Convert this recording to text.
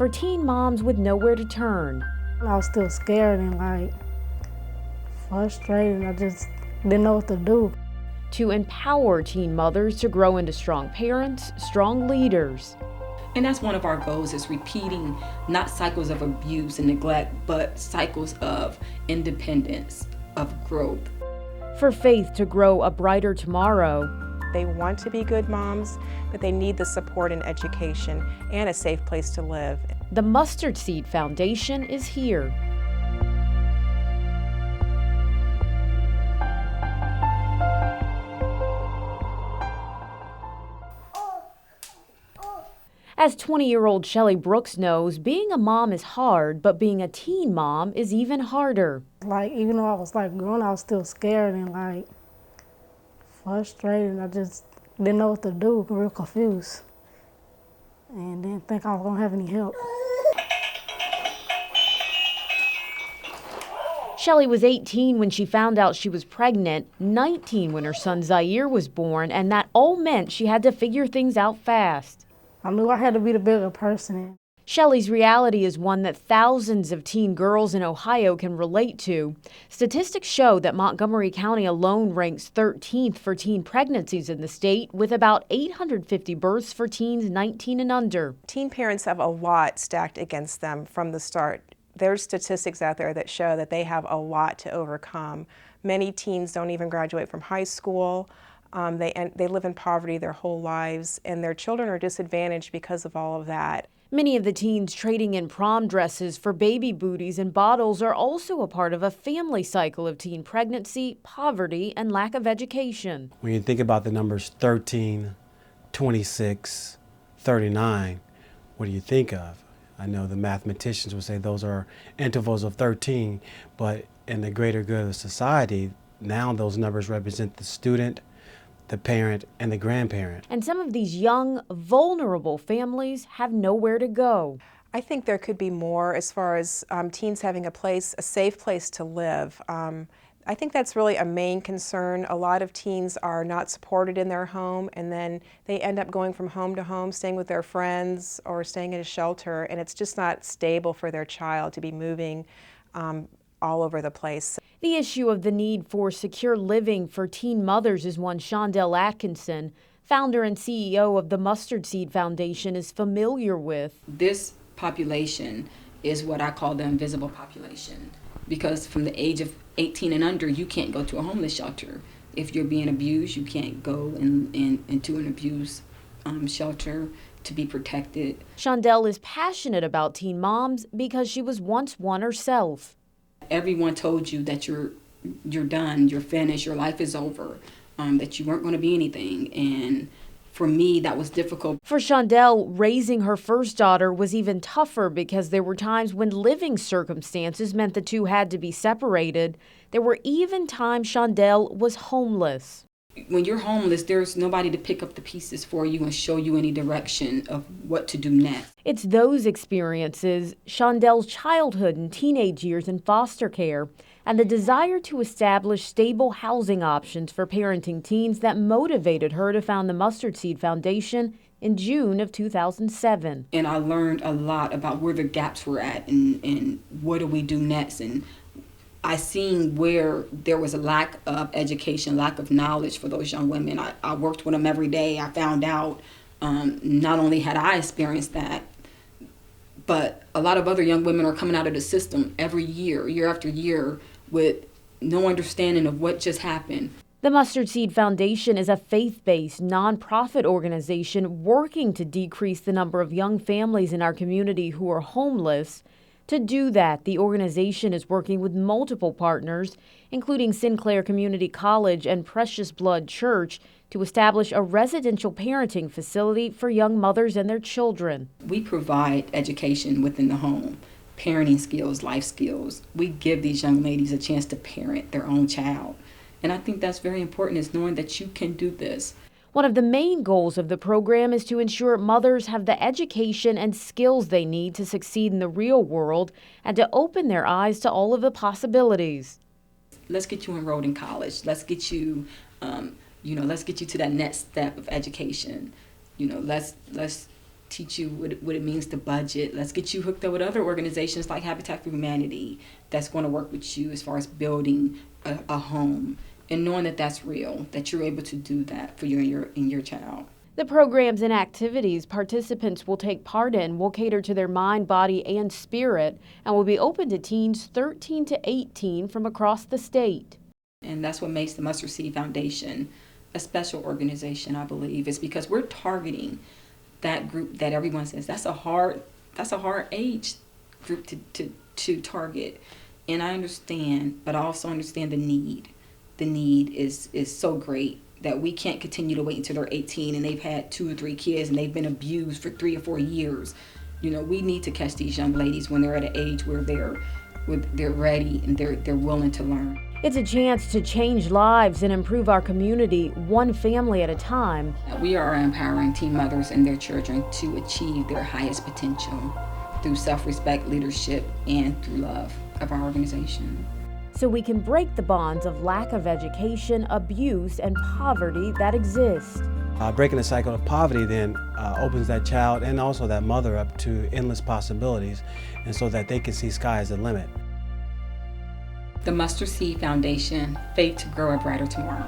for teen moms with nowhere to turn. I was still scared and frustrated. I just didn't know what to do. To empower teen mothers to grow into strong parents, strong leaders. And that's one of our goals, is repeating not cycles of abuse and neglect, but cycles of independence, of growth. For Faith to grow a brighter tomorrow. They want to be good moms, but they need the support and education and a safe place to live. The Mustard Seed Foundation is here. As 20-year-old Shelly Brooks knows, being a mom is hard, but being a teen mom is even harder. Even though I was grown, I was still scared and frustrated. I just didn't know what to do, real confused, and didn't think I was gonna have any help. Shelly was 18 when she found out she was pregnant, 19 when her son Zaire was born, and that all meant she had to figure things out fast. I knew I had to be the bigger person. Shelly's reality is one that thousands of teen girls in Ohio can relate to. Statistics show that Montgomery County alone ranks 13th for teen pregnancies in the state, with about 850 births for teens 19 and under. Teen parents have a lot stacked against them from the start. There's statistics out there that show that they have a lot to overcome. Many teens don't even graduate from high school. They live in poverty their whole lives, and their children are disadvantaged because of all of that. Many of the teens trading in prom dresses for baby booties and bottles are also a part of a family cycle of teen pregnancy, poverty, and lack of education. When you think about the numbers 13, 26, 39, what do you think of? I know the mathematicians would say those are intervals of 13, but in the greater good of society, now those numbers represent the student, the parent, and the grandparent. And some of these young, vulnerable families have nowhere to go. I think there could be more as far as teens having a safe place to live. I think that's really a main concern. A lot of teens are not supported in their home, and then they end up going from home to home, staying with their friends or staying in a shelter, and it's just not stable for their child to be moving all over the place. The issue of the need for secure living for teen mothers is one Shondell Atkinson, founder and CEO of the Mustard Seed Foundation, is familiar with. This population is what I call the invisible population, because from the age of 18 and under, you can't go to a homeless shelter. If you're being abused, you can't go into an abuse shelter to be protected. Shondell is passionate about teen moms because she was once one herself. Everyone told you that you're done, you're finished, your life is over, that you weren't going to be anything. And for me, that was difficult. For Shondell, raising her first daughter was even tougher because there were times when living circumstances meant the two had to be separated. There were even times Shondell was homeless. When you're homeless, there's nobody to pick up the pieces for you and show you any direction of what to do next. It's those experiences, Shondell's childhood and teenage years in foster care, and the desire to establish stable housing options for parenting teens that motivated her to found the Mustard Seed Foundation in June of 2007. And I learned a lot about where the gaps were at and what do we do next. And I seen where there was a lack of education, lack of knowledge for those young women. I worked with them every day. I found out not only had I experienced that, but a lot of other young women are coming out of the system every year, year after year, with no understanding of what just happened. The Mustard Seed Foundation is a faith-based, nonprofit organization working to decrease the number of young families in our community who are homeless. To do that, the organization is working with multiple partners, including Sinclair Community College and Precious Blood Church, to establish a residential parenting facility for young mothers and their children. We provide education within the home, parenting skills, life skills. We give these young ladies a chance to parent their own child. And I think that's very important, is knowing that you can do this. One of the main goals of the program is to ensure mothers have the education and skills they need to succeed in the real world and to open their eyes to all of the possibilities. Let's get you enrolled in college. Let's get you, let's get you to that next step of education. Let's teach you what it means to budget. Let's get you hooked up with other organizations like Habitat for Humanity that's going to work with you as far as building a home, and knowing that that's real, that you're able to do that for you and your child. The programs and activities participants will take part in will cater to their mind, body, and spirit, and will be open to teens 13 to 18 from across the state. And that's what makes the Mustard Seed Foundation a special organization, I believe, is because we're targeting that group that everyone says that's a hard age group to target. And I understand, but I also understand the need. The need is so great that we can't continue to wait until they're 18 and they've had 2 or 3 kids and they've been abused for 3 or 4 years. You know, we need to catch these young ladies when they're at an age where they're ready and they're willing to learn. It's a chance to change lives and improve our community one family at a time. We are empowering teen mothers and their children to achieve their highest potential through self-respect, leadership, and through love of our organization. So we can break the bonds of lack of education, abuse, and poverty that exist. Breaking the cycle of poverty then opens that child and also that mother up to endless possibilities, and so that they can see sky as the limit. The Mustard Seed Foundation, faith to grow a brighter tomorrow.